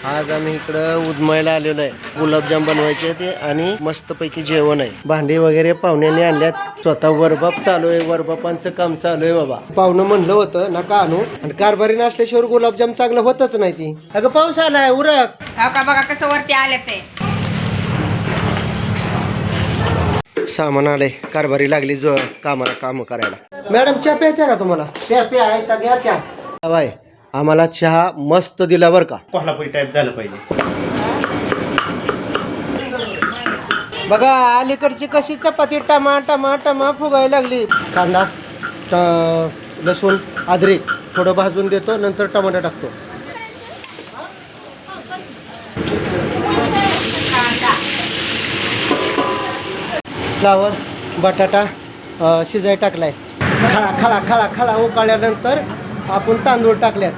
आज आम्ही इकडं उदमायला आलेलो आहे. गुलाबजाम बनवायचे ते आणि मस्तपैकी जेवण आहे. भांडी वगैरे पाहुण्यांनी आणल्यात. स्वतः वरबाप चालू आहे. वरबापांचं काम चालू आहे बाबा. पाहुणं म्हणलं होतं नका आणू आणि कारभारी नसल्याशिवाय गुलाबजाम चांगलं होतच नाही ती. अगं पाऊस आलाय उरक. का बघा कसं वरती आले ते सामान आलंय. कारभारी लागली जो कामाला काम करायला. मॅडम चहा प्यायचा का तुम्हाला? प्या आहे तर घ्या चहा. बाय आम्हाला चहा मस्त दिला बरं का. कोल्हापुरी टाईप झालं पाहिजे. बघा अलीकडची कशी चपाती टमा टमा टमा फुगायला लागली. कांदा लसूण अद्रक थोडं भाजून देतो, नंतर टमाटर टाकतो. फ्लावर बटाटा शिजाय टाकलाय. खळा खळा खळा खळा उकळल्यानंतर आपण तांदूळ टाकल्यात.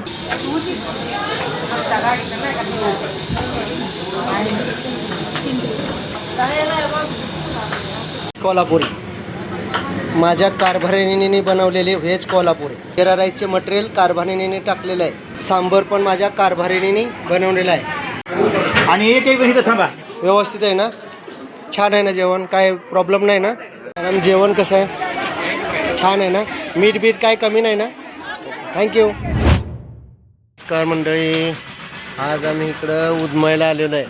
कोल्हापुरी माझ्या कारभारिणीने बनवलेले व्हेज कोल्हापुरी. जिरा राईसचे मटेरियल कारभारिणीने टाकलेलं आहे. सांबर पण माझ्या कारभारिणीने बनवलेलं आहे. आणि एक इथं थांबा. व्यवस्थित आहे ना? छान आहे ना जेवण? काय प्रॉब्लेम नाही ना? मॅडम जेवण कसं आहे? छान आहे ना? मीठ बीठ काय कमी नाही ना? थँक्यू. नमस्कार मंडळी, आज आम्ही इकडं उदमायला आलेलो आहे.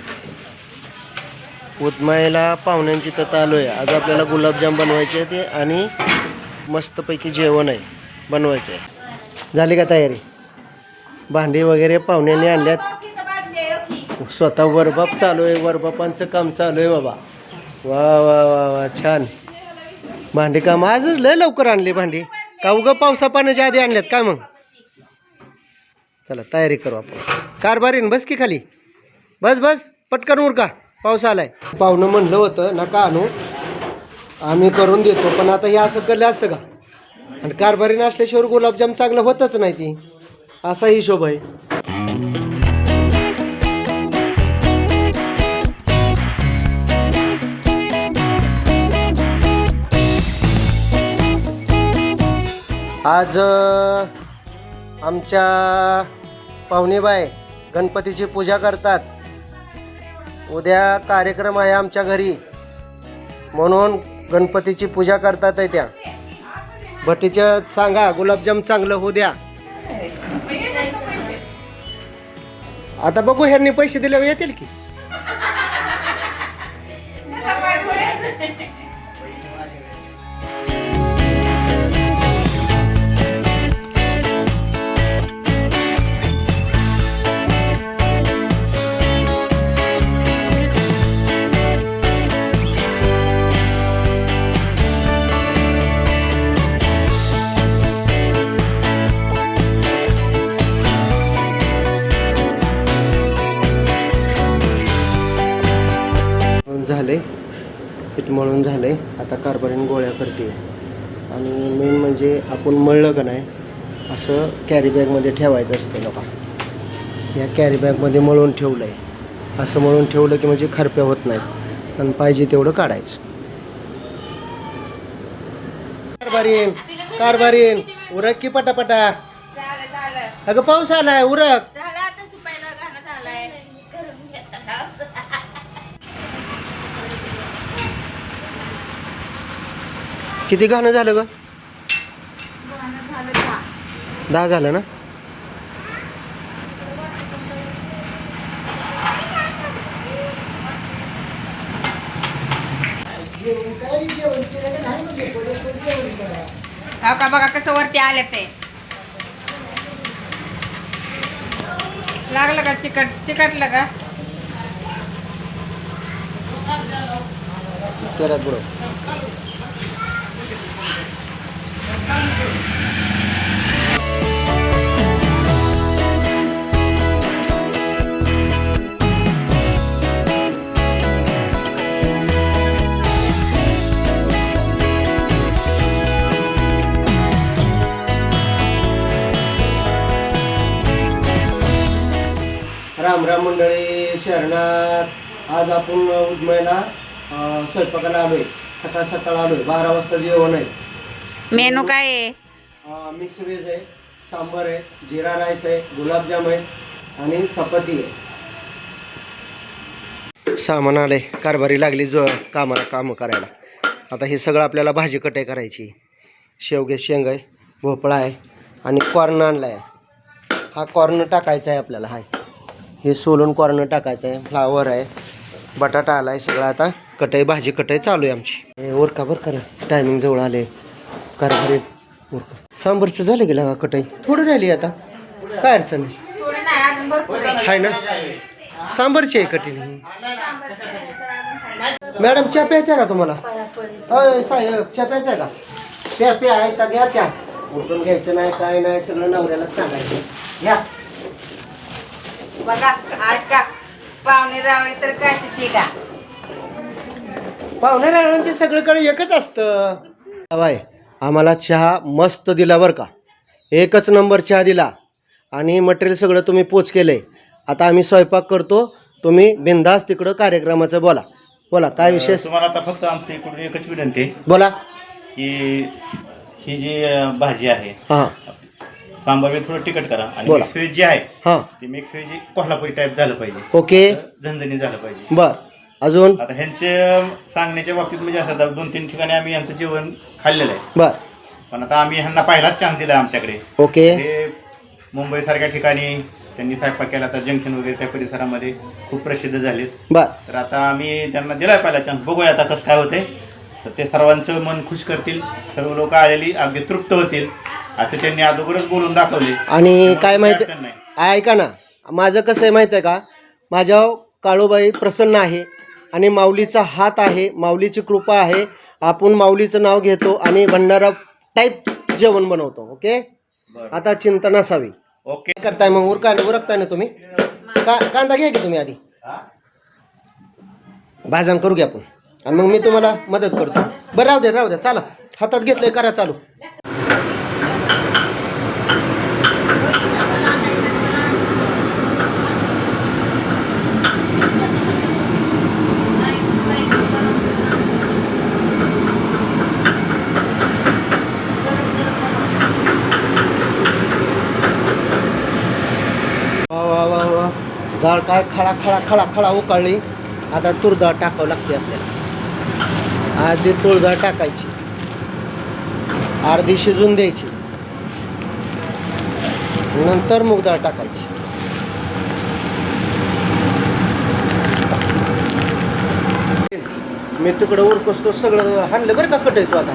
उदमायला पाहुण्यांची तथा आलो आहे. आज आपल्याला गुलाबजाम बनवायचे ते आणि मस्तपैकी जेवण आहे बनवायचं आहे. झाली का तयारी? भांडी वगैरे पाहुण्यांनी आणल्यात. स्वतः वरबाप चालू आहे. वरबापांचं काम चालू आहे बाबा. वा वा वा वा छान. भांडी काम आज लय लवकर आणली भांडी का? उगं पावसा पाण्याच्या आधी आणल्यात काय? मग चला तयारी करू आपण. कारभारीन बस की खाली. बस बस पटकन उरका, पाऊस आलाय. पाहुणं म्हणलं होतं नका आणू, आम्ही करून देतो, पण आता हे असं केलं असतं का? आणि कारभारी नसल्याशिवाय गुलाबजाम चांगलं होतच नाही ती. असा हिशोब आहे. आज आमच्या पाहुणेबाई गणपतीची पूजा करतात. उद्या कार्यक्रम आहे आमच्या घरी, म्हणून गणपतीची पूजा करतात आहे त्या. भट्टीचं सांगा गुलाबजाम चांगलं होऊ द्या. आता बघू ह्यांनी पैसे दिल्यावर येतील की. झाले पीठ मळून झाले. आता कारभारीने गोळ्या करते. आणि मेन म्हणजे आपण मळलं का नाही असं कॅरी बॅगमध्ये ठेवायचं असतं. बघा या कॅरी बॅगमध्ये मळून ठेवलं आहे. असं मळून ठेवलं की म्हणजे खरप्या होत नाहीत आणि पाहिजे तेवढं काढायचं. कारभारीन कारभारीन उरक की पटापटा. अगं पाऊस आलाय उरक. किती गाणं झालं ग? 10 झालं ना? का बघा कसं वरती आले ते लागलं का? चिकटलं का? केला बरोबर. राम राम मंडळी शरणात. आज आपण उदमायला स्वयंपाकाला आलोय. सकाळ सकाळ आलोय. 12 वाजता जेवण आहे. मेनू काय आहे? मिक्स व्हेज आहे, सांबार आहे, जिरा राईस आहे, गुलाबजाम आहे आणि चपाती आहे. सामान आले, कारभारी लागली जो कामाला काम करायला. आता हे सगळं आपल्याला भाजी कटाई करायची. शेवगे शेंग आहे, भोपळा आहे आणि कॉर्न आणला आहे. हा कॉर्न टाकायचा आहे आपल्याला. हे सोलून कॉर्न टाकायचं आहे. फ्लावर आहे, बटाटा आला आहे. सगळं आता कटाई भाजी कटाई चालू आहे आमची. हे ओरका बरं करा, टायमिंग जवळ आले. कारभारी ओरका. सांबरचं झालं गेलं का कटाई? थोडं राहिली आता, काय अडचण नाही. थोडं नाही, अजून भरपूर आहे. आहे ना, सांबरची आहे कठीण ही. मॅडम चहा प्यायचा का तुम्हाला? साहेब चहा प्यायचा का? प्या प्या आहे तर घ्या चहा. उठून घ्यायचं नाही, काय नाही, सगळं नवऱ्यालाच सांगायचं. घ्या. बघा आज का पाहुणे रावळे तर काय ठीक का. पाहुणे रावळ्यांचे सगळीकडे एकच असतं. बाय आम्हाला चहा मस्त दिला बरं का, एकच नंबर चहा दिला आणि मटेरियल सगळं तुम्ही पोच केलंय. आता आम्ही स्वयंपाक करतो, तुम्ही बिंदास तिकडं कार्यक्रमाचं बोला. बोला काय विशेष? तुम्हाला आता फक्त आमच्या इकडून एकच विनंती आहे बोला. की ही जी भाजी आहे, हां सांबार बी थोडं तिखट करा आणि बोला. मिक्स व्हेज जी आहे हां ती मिक्स व्हेज कोल्हापुरी टाईप झालं पाहिजे, ओके. झणझणीत झालं पाहिजे. बर अजून? आता ह्यांचे सांगण्याच्या बाबतीत म्हणजे असं 2-3 ठिकाणी आम्ही यांचं जेवण खाल्लेलं आहे, बर पण आता आम्ही ह्यांना पहिलाच चान्स दिला आमच्याकडे. ओके. हे मुंबईसारख्या ठिकाणी त्यांनी स्वयंपाक केला, तर जंक्शन वगैरे त्या परिसरामध्ये खूप प्रसिद्ध झालेत. बर तर आता आम्ही त्यांना दिलाय पहिला चान्स, बघूया आता कसं काय होते. तर ते सर्वांचं मन खुश करतील, सर्व लोक आलेली अगदी तृप्त होतील असं त्यांनी अगोदरच बोलून दाखवले. आणि काय माहिती अडचण नाही. ऐका ना, माझं कसं आहे माहिती आहे का, माझ्या काळूबाई प्रसन्न आहे आणि माऊलीचा हात आहे, माऊलीची कृपा आहे. आपण माऊलीचं नाव घेतो आणि भंडारा टाईप जेवण बनवतो. ओके. बरं. आता चिंता नसावी. ओके. काय करताय मग? उरकताय ना तुम्ही? कांदा घ्या की तुम्ही आधी, भाजण करू घ्या आपण आणि मग मी तुम्हाला मदत करतो. बरं राहू द्या चला, हातात घेतलंय करा चालू. वा डाळ काय खळा उकळली. आता तूर डाळ टाकावं लागते आपल्याला. आधी तूर डाळ टाकायची, अर्धी शिजून द्यायची, नंतर मूग डाळ टाकायची. मी तिकडं उरकसतो सगळं हाणलं बरं का कटायचो. आता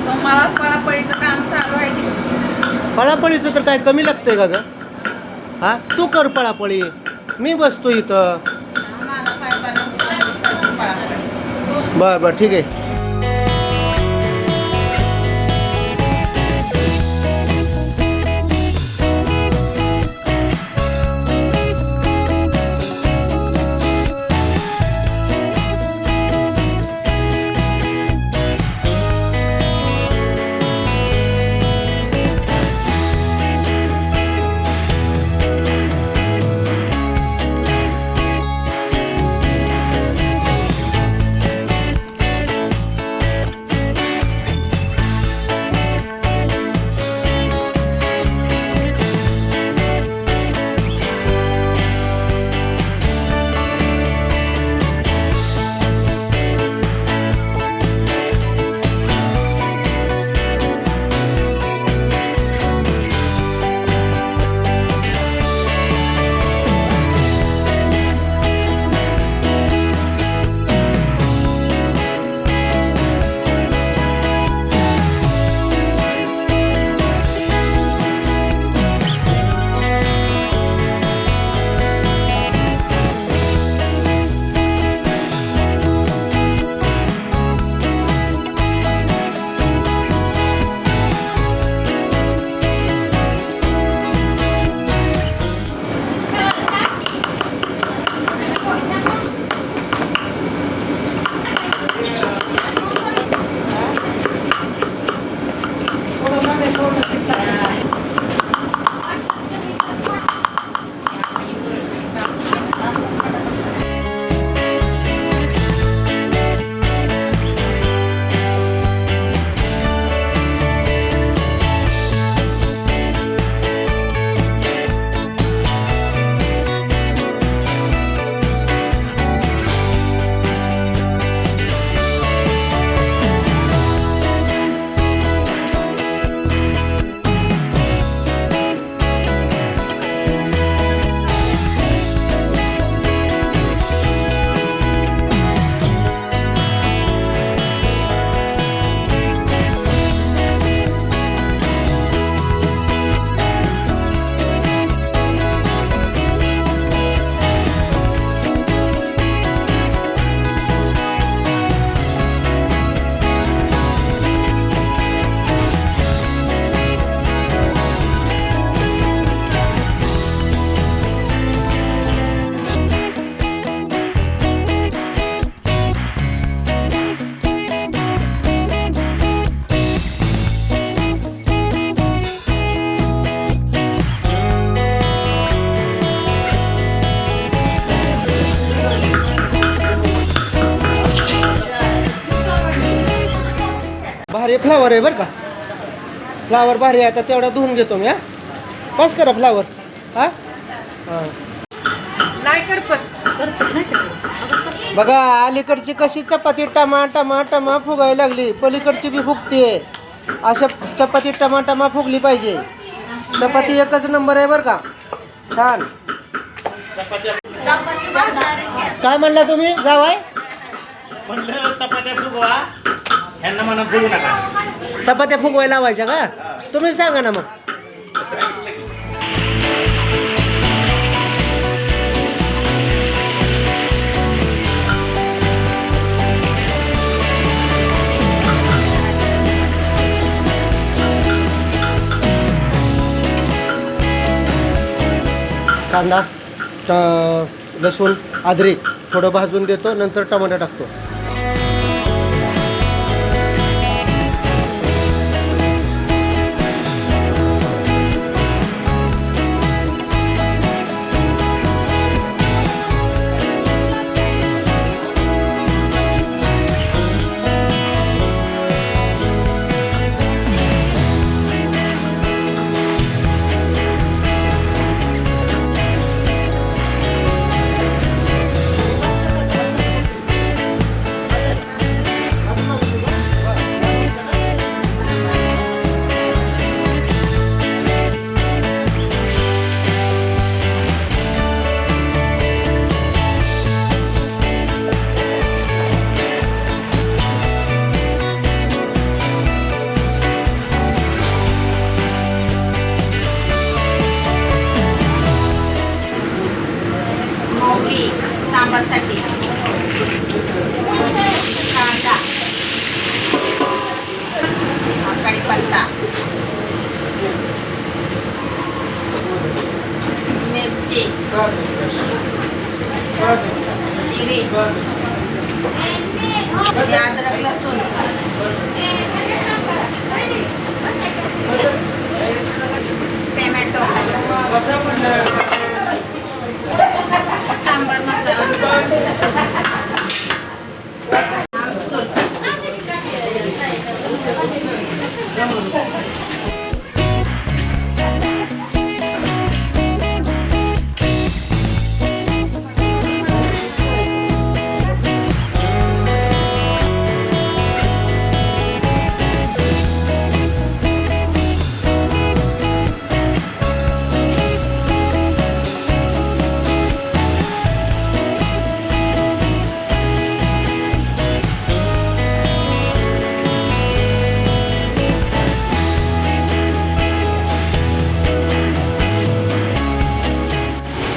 तुम्हाला पळापळीचं काम चालू आहे. पळापळीचं तर काय कमी लागतंय का ग? हा तू कर पळापळी, मी बसतो इथं. माझा पाय पळापळी. बरं ठीक आहे. फ्लावर आहे बरं का, फ्लावर भारी आहे. आता तेवढा धुवून घेतो मी. हा पास करा फ्लावर. हा हां नाही करपत. बघा अलीकडची कशी चपाती टमा टमा टमा फुगायला लागली, पलीकडची बी फुगते. अशा चपाती टमा टमा फुगली पाहिजे. चपाती एकच नंबर आहे बरं का, छान. काय म्हणला तुम्ही जावाय? म्हणलं चपात्या फुगवा, ह्यांना म्हणा फुगू नका. चपात्या फुगवायला लावायच्या का? तुम्ही सांगा ना मग. कांदा लसूण अद्रक थोडं भाजून देतो, नंतर टमाटर टाकतो. मोहरी सांबारसाठी, कांदा, कढीपत्ता, मिरची, जिरे, अद्रक लसूण, टोमॅटो, सांबार मसाला, आमसूल,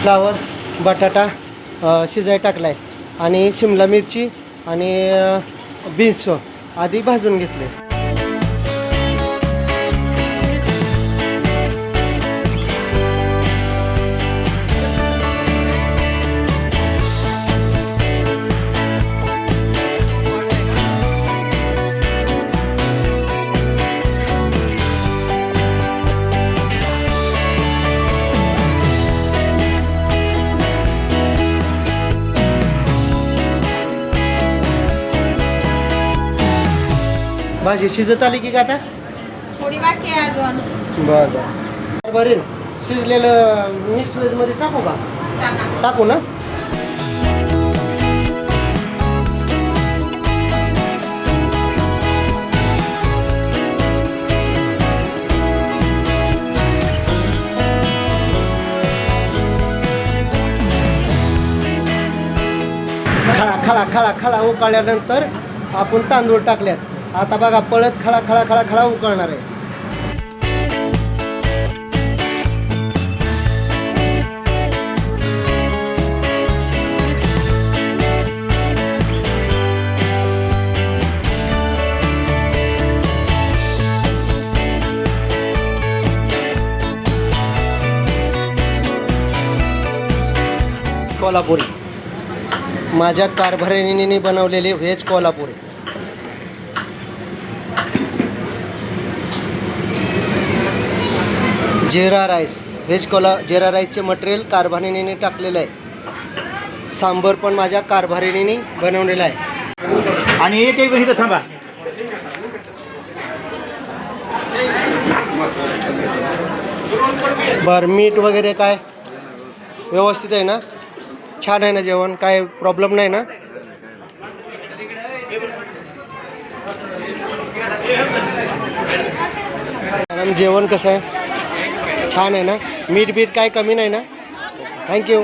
फ्लावर, बटाटा शिजाय टाकला आहे आणि शिमला मिरची आणि बीन्स आधी भाजून घेतले. भाजी शिजत आली की का आता? थोडी बाकी आहे अजून. बरं बरं बरं. शिजलेलं मिक्स व्हेजमध्ये टाकू का? टाका. टाकू ना. खळा खळा खळा खळा उकळल्यानंतर आपण तांदूळ टाकल्यात. आता बघा पळत खळा खळा खळा खळा उकळणार आहे. कोल्हापुरी, माझ्या कारभारिणीने बनवलेले व्हेज कोल्हापुरी. जिरा राईस, व्हेज जिरा राईसचे मटेरियल कारभारिणीने टाकलेलं आहे. सांबर पण माझ्या कारभारिणीने बनवलेला आहे. आणि एक एक जण इथं थांबा. बरं मीठ वगैरे काय व्यवस्थित आहे ना? छान आहे ना जेवण? काय प्रॉब्लेम नाही ना? मॅडम जेवण कसं आहे? छान आहे ना? मीठ बीठ काय कमी नाही ना? थँक्यू.